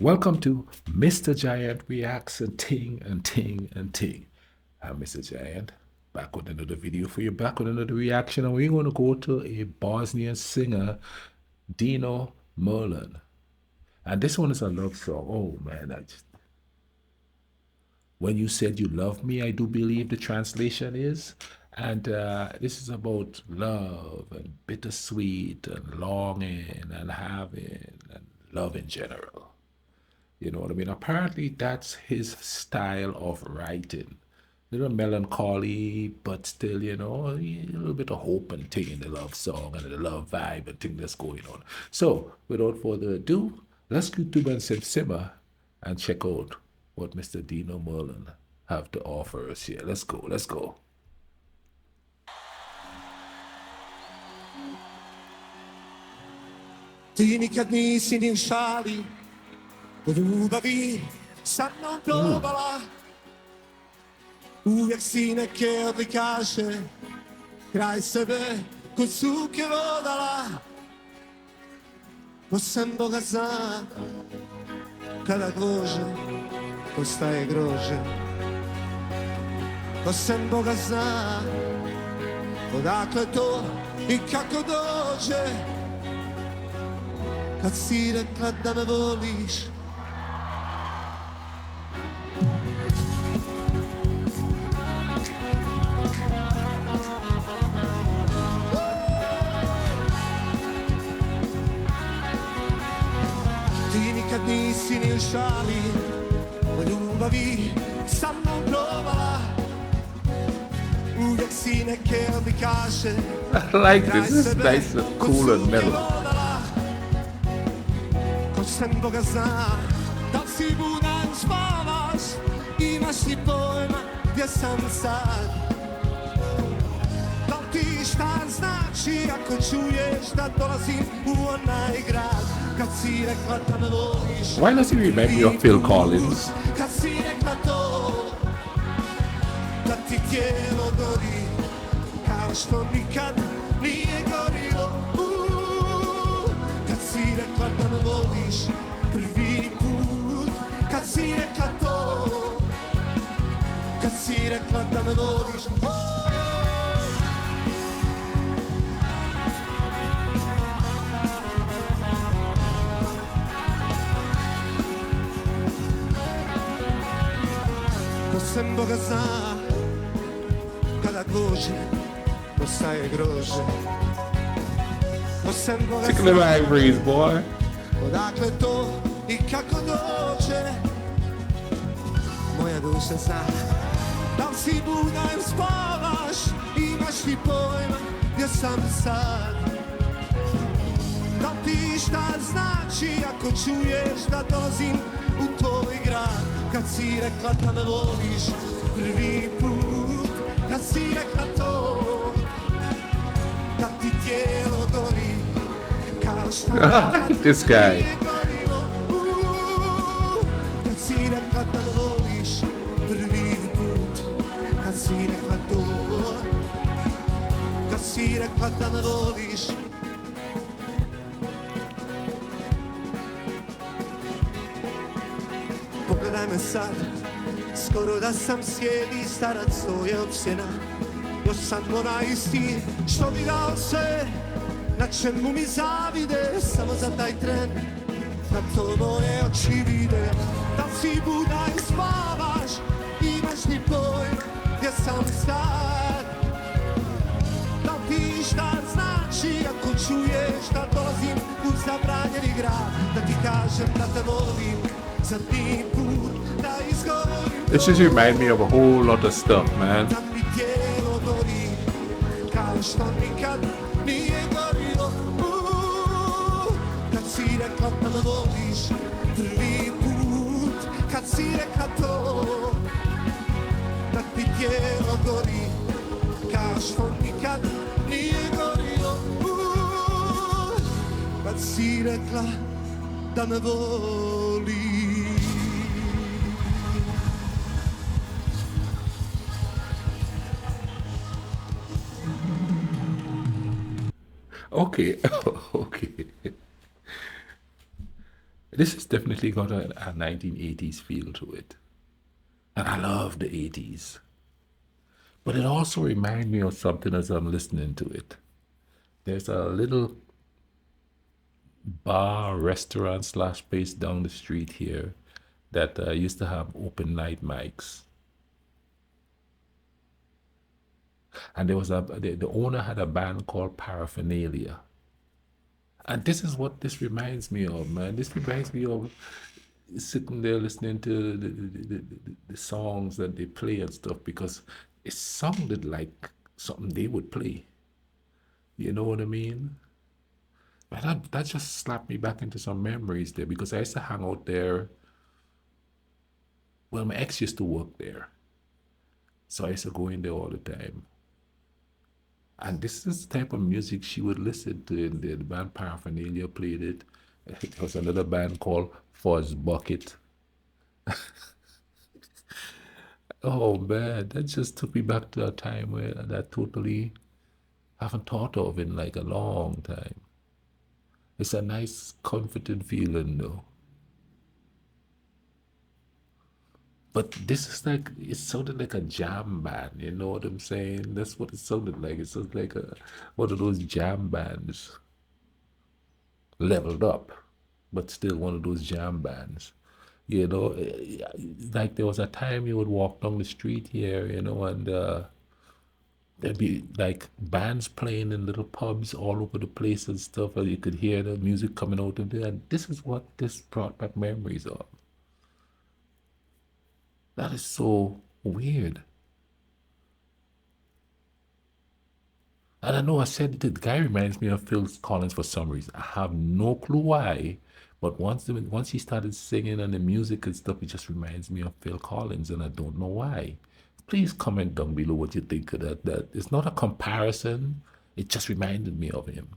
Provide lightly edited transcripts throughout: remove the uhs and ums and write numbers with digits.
Welcome to Mr. Giant Reacts and Ting and Ting and Ting. I'm Mr. Giant, back with another video for you, back with another reaction, and we're going to go to a Bosnian singer, Dino Merlin. And this one is a love song. Oh man, when you said you love me, I do believe the translation is. And this is about love and bittersweet and longing and having and love in general. You know what I mean? Apparently, that's his style of writing. A little melancholy, but still, a little bit of hope and thing in the love song and the love vibe and thing that's going on. So, without further ado, let's go to and simmer and check out what Mr. Dino Merlin have to offer us here. Let's go, let's go. Ti nikad nisi ni u šali, od ljubavi sad nam probala. Uvijek si neke odlikaše, kraj sebe kod suke vodala. Ko sam Boga zna, kada gvože postaje grože. Ko sam Boga zna, odakle to i kako dođe. Kad si rekla da me voliš, ti nikad nisi ni u šali, o ljubavi sa mnom probala. Uvijek si neke odlikaše, I like this. This is nice and cool and mellow. Ko sam Boga zna, da li si budan spavaš, imaš li pojma gdje sam sad? Da li ti šta znači ako čuješ da dolazim u onaj grad? Kad si rekla da me voliš, Why does he remind me of Phil Collins? kad si rekla to, da ti tijelo gori, kao što nikad nije gorilo. Kad si rekla da me voliš prvi put, kad si rekla to, kad si rekla da me voliš. Ko sam Boga zna, kada gvože postaje grože. Tickle my breeze, boy. Odakle to i kako dođe, moja duša zna. Da li si budan spavaš, imaš li pojma gdje sam sad? Da li ti šta znači ako čuješ da dolazim u tvoj grad? Kad si rekla da me voliš prvi put, kad si rekla to, da ti tijelo gori. This guy. Kad si rekla da me voliš prvi put, kad si rekla to, kad si rekla da me voliš. Pogledaj me sad, skoro da sam sjedi starac, to je opsjena. Još sam onaj isti što bi dao sve, na čemu mi zavide, samo za taj tren, da to moje oči vide. Da si budan i spavaš, imaš li pojma gdje sam sad? Da li ti šta znači ako čuješ da dolazim u zabranjeni grad? Da ti kažem da te volim, zadnji put da izgovorim. This just remind me of a whole lot of stuff, man. Da mi tijelo gori, kao što nikad nije gorilo. Kad si rekla da me voliš prvi put, kad si rekla to, da ti tijelo gori, kao što nikad nije gorilo. Kad si rekla da me voliš. Okay, okay. This has definitely got a 1980s feel to it. And I love the 80s. But it also reminds me of something as I'm listening to it. There's a little bar, restaurant slash place down the street here that used to have open night mics. And there was the owner had a band called Paraphernalia. And this is what this reminds me of, man. This reminds me of sitting there listening to the songs that they play and stuff because it sounded like something they would play. You know what I mean? But that just slapped me back into some memories there because I used to hang out there. Well, my ex used to work there. So I used to go in there all the time. And this is the type of music she would listen to. And the band Paraphernalia played it. There was another band called Fuzz Bucket. Oh man, that just took me back to a time where that totally haven't thought of in like a long time. It's a nice, comforting feeling though. But this is like, it sounded like a jam band, you know what I'm saying? That's what it sounded like. It sounded like one of those jam bands, leveled up, but still one of those jam bands. You know, like there was a time you would walk down the street here, you know, and there'd be like bands playing in little pubs all over the place and stuff, and you could hear the music coming out of there. And this is what this brought back memories of. That is so weird. And I know I said the guy reminds me of Phil Collins for some reason. I have no clue why, but once he started singing and the music and stuff, it just reminds me of Phil Collins, and I don't know why. Please comment down below what you think of that. That it's not a comparison. It just reminded me of him.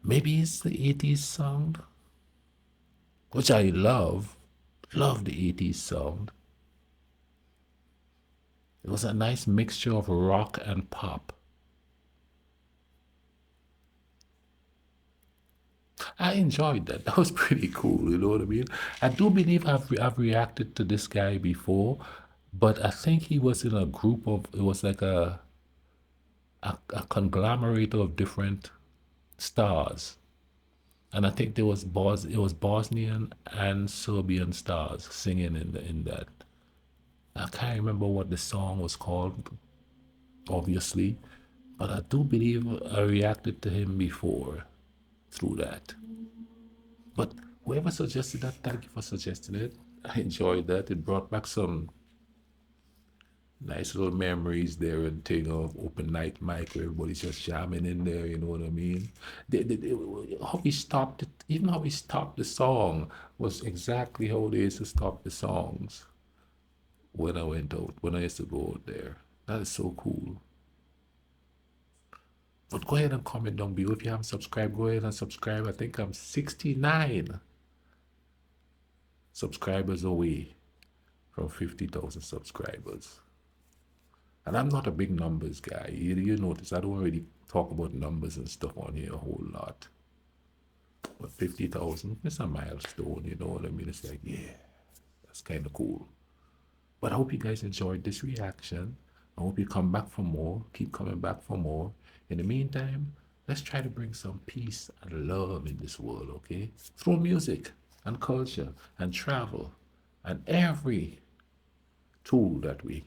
Maybe it's the 80s sound, which I love. Love the 80s sound. It was a nice mixture of rock and pop. I enjoyed that. That was pretty cool, you know what I mean? I do believe I've reacted to this guy before, but I think he was in a group of, it was like a conglomerate of different stars. And I think it was Bosnian and Serbian stars singing in that. I can't remember what the song was called, obviously, but I do believe I reacted to him before through that. But whoever suggested that, thank you for suggesting it. I enjoyed that. It brought back some nice little memories there and thing of open night mic where everybody's just jamming in there, you know what I mean? How we stopped it, even how we stopped the song was exactly how they used to stop the songs when I went out, when I used to go out there. That is so cool. But go ahead and comment down below. If you haven't subscribed, go ahead and subscribe. I think I'm 69 subscribers away from 50,000 subscribers. And I'm not a big numbers guy. You notice I don't really talk about numbers and stuff on here a whole lot. But 50,000, it's a milestone, you know what I mean? It's like, yeah, that's kind of cool. But I hope you guys enjoyed this reaction. I hope you come back for more. Keep coming back for more. In the meantime, let's try to bring some peace and love in this world, okay? Through music and culture and travel and every tool that we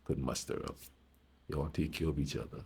could muster up. You all take care of each other.